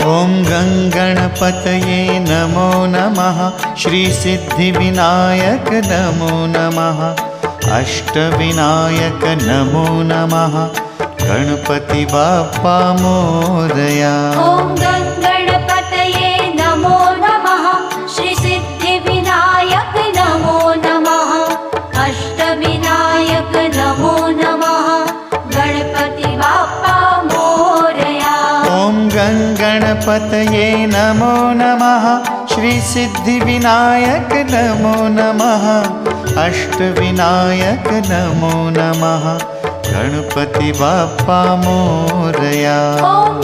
ॐ गणपतये नमो नमः। श्री सिद्धिविनायक नमो नमः। अष्टविनायक नमो नमः। गणपति बाप्पा मोरया। ॐ गणपतये नमो नमः। श्री सिद्धिविनायक नमो नमः। अष्टविनायक नमो नमः। गणपति बाप्पा मोरया। ॐ गणपतये नमो नमः। श्री सिद्धिविनायक नमो नमः। अष्टविनायक नमो नमः। गणपति बाप्पा मोरया। ॐ